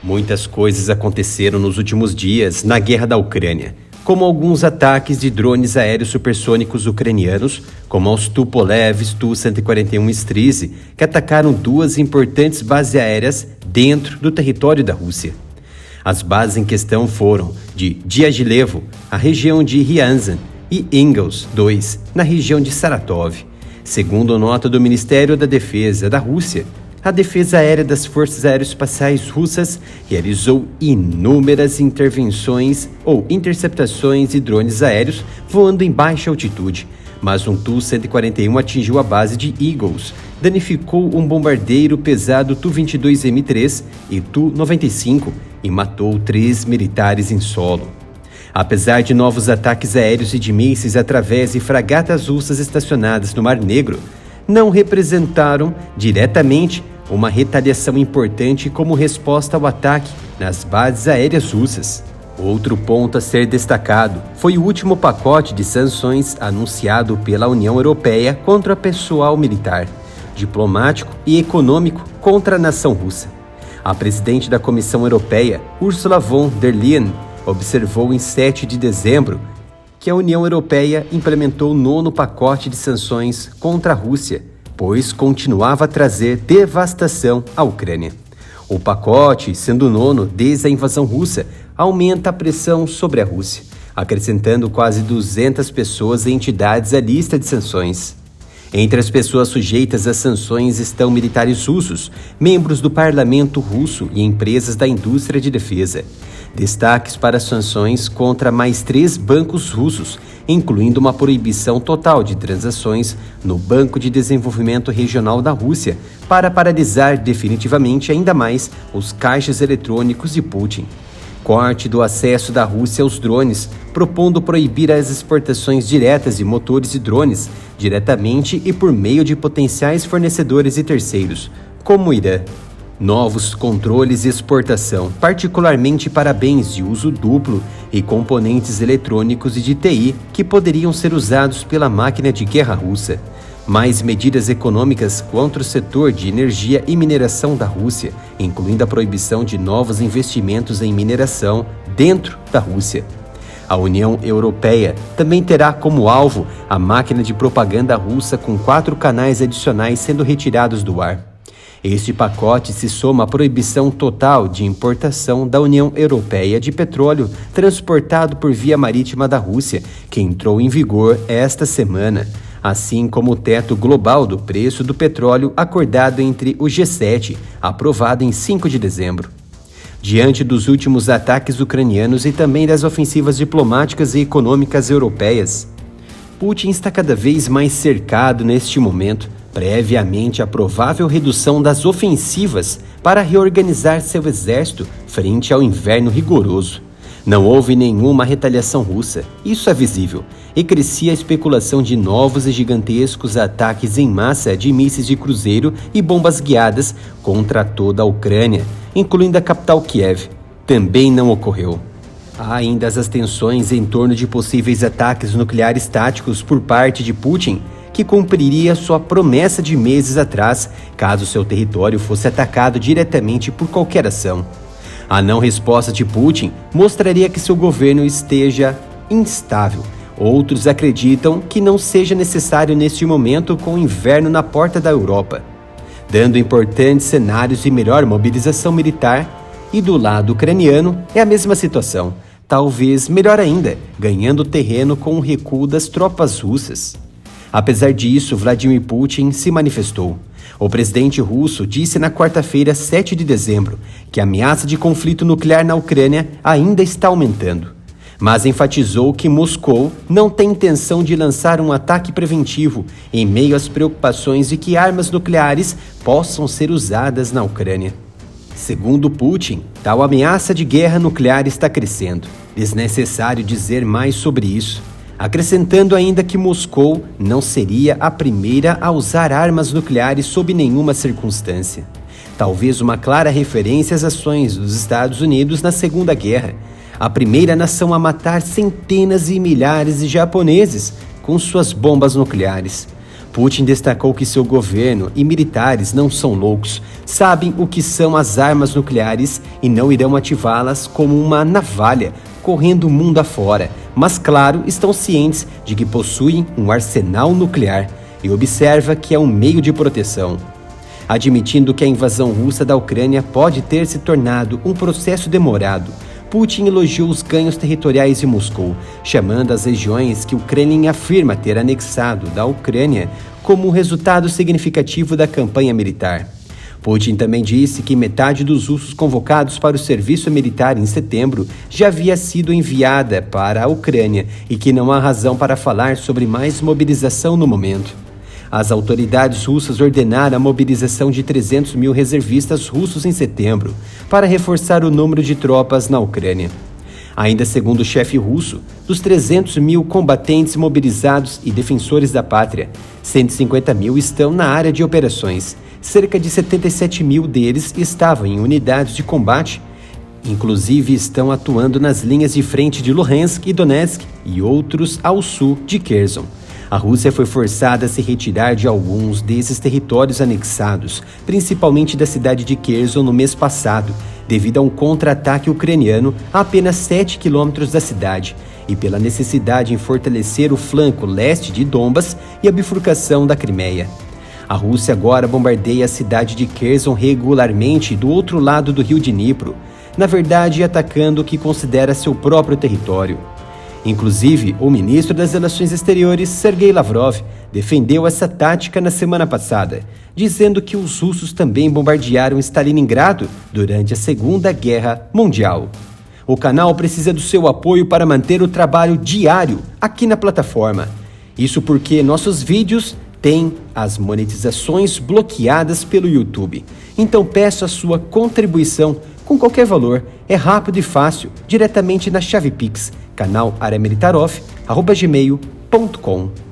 Muitas coisas aconteceram nos últimos dias na guerra da Ucrânia, como alguns ataques de drones aéreos supersônicos ucranianos, como os Tupolev Tu-141 Stryzy, que atacaram duas importantes bases aéreas dentro do território da Rússia. As bases em questão foram de Diaghilevo, a região de Ryazan, e Engels 2, na região de Saratov. Segundo nota do Ministério da Defesa da Rússia, a Defesa Aérea das Forças Aeroespaciais Russas realizou inúmeras intervenções ou interceptações de drones aéreos voando em baixa altitude, mas um Tu-141 atingiu a base de Eagles, danificou um bombardeiro pesado Tu-22M3 e Tu-95 e matou 3 militares em solo. Apesar de novos ataques aéreos e de mísseis através de fragatas russas estacionadas no Mar Negro, não representaram diretamente uma retaliação importante como resposta ao ataque nas bases aéreas russas. Outro ponto a ser destacado foi o último pacote de sanções anunciado pela União Europeia contra o pessoal militar, diplomático e econômico contra a nação russa. A presidente da Comissão Europeia, Ursula von der Leyen, observou em 7 de dezembro que a União Europeia implementou o 9º pacote de sanções contra a Rússia, pois continuava a trazer devastação à Ucrânia. O pacote, sendo o 9º desde a invasão russa, aumenta a pressão sobre a Rússia, acrescentando quase 200 pessoas e entidades à lista de sanções. Entre as pessoas sujeitas às sanções estão militares russos, membros do parlamento russo e empresas da indústria de defesa. Destaques para as sanções contra mais 3 bancos russos, incluindo uma proibição total de transações no Banco de Desenvolvimento Regional da Rússia, para paralisar definitivamente ainda mais os caixas eletrônicos de Putin. Corte do acesso da Rússia aos drones, propondo proibir as exportações diretas de motores de drones, diretamente e por meio de potenciais fornecedores e terceiros, como o Irã. Novos controles de exportação, particularmente para bens de uso duplo e componentes eletrônicos e de TI que poderiam ser usados pela máquina de guerra russa. Mais medidas econômicas contra o setor de energia e mineração da Rússia, incluindo a proibição de novos investimentos em mineração dentro da Rússia. A União Europeia também terá como alvo a máquina de propaganda russa com 4 canais adicionais sendo retirados do ar. Este pacote se soma à proibição total de importação da União Europeia de petróleo transportado por via marítima da Rússia, que entrou em vigor esta semana, assim como o teto global do preço do petróleo acordado entre o G7, aprovado em 5 de dezembro. Diante dos últimos ataques ucranianos e também das ofensivas diplomáticas e econômicas europeias, Putin está cada vez mais cercado neste momento, previamente à provável redução das ofensivas para reorganizar seu exército frente ao inverno rigoroso. Não houve nenhuma retaliação russa, isso é visível, e crescia a especulação de novos e gigantescos ataques em massa de mísseis de cruzeiro e bombas guiadas contra toda a Ucrânia, incluindo a capital Kiev. Também não ocorreu. Há ainda as tensões em torno de possíveis ataques nucleares táticos por parte de Putin, que cumpriria sua promessa de meses atrás, caso seu território fosse atacado diretamente por qualquer ação. A não resposta de Putin mostraria que seu governo esteja instável. Outros acreditam que não seja necessário neste momento com o inverno na porta da Europa, dando importantes cenários de melhor mobilização militar, e do lado ucraniano é a mesma situação, talvez melhor ainda, ganhando terreno com o recuo das tropas russas. Apesar disso, Vladimir Putin se manifestou. O presidente russo disse na quarta-feira, 7 de dezembro, que a ameaça de conflito nuclear na Ucrânia ainda está aumentando, mas enfatizou que Moscou não tem intenção de lançar um ataque preventivo em meio às preocupações de que armas nucleares possam ser usadas na Ucrânia. Segundo Putin, tal ameaça de guerra nuclear está crescendo. Desnecessário dizer mais sobre isso, acrescentando ainda que Moscou não seria a primeira a usar armas nucleares sob nenhuma circunstância. Talvez uma clara referência às ações dos Estados Unidos na Segunda Guerra, a primeira nação a matar centenas e milhares de japoneses com suas bombas nucleares. Putin destacou que seu governo e militares não são loucos, sabem o que são as armas nucleares e não irão ativá-las como uma navalha correndo o mundo afora, mas claro, estão cientes de que possuem um arsenal nuclear e observa que é um meio de proteção. Admitindo que a invasão russa da Ucrânia pode ter se tornado um processo demorado, Putin elogiou os ganhos territoriais de Moscou, chamando as regiões que o Kremlin afirma ter anexado da Ucrânia como resultado significativo da campanha militar. Putin também disse que metade dos russos convocados para o serviço militar em setembro já havia sido enviada para a Ucrânia e que não há razão para falar sobre mais mobilização no momento. As autoridades russas ordenaram a mobilização de 300 mil reservistas russos em setembro para reforçar o número de tropas na Ucrânia. Ainda segundo o chefe russo, dos 300 mil combatentes mobilizados e defensores da pátria, 150 mil estão na área de operações. Cerca de 77 mil deles estavam em unidades de combate, inclusive estão atuando nas linhas de frente de Luhansk e Donetsk e outros ao sul de Kherson. A Rússia foi forçada a se retirar de alguns desses territórios anexados, principalmente da cidade de Kherson no mês passado, devido a um contra-ataque ucraniano a apenas 7 quilômetros da cidade e pela necessidade em fortalecer o flanco leste de Donbas e a bifurcação da Crimeia. A Rússia agora bombardeia a cidade de Kherson regularmente do outro lado do rio Dnipro, na verdade atacando o que considera seu próprio território. Inclusive, o ministro das Relações Exteriores, Sergei Lavrov, defendeu essa tática na semana passada, dizendo que os russos também bombardearam Stalingrado durante a Segunda Guerra Mundial. O canal precisa do seu apoio para manter o trabalho diário aqui na plataforma. Isso porque nossos vídeos têm as monetizações bloqueadas pelo YouTube. Então peço a sua contribuição com qualquer valor, é rápido e fácil, diretamente na chave Pix, canal aramilitaroff@gmail.com.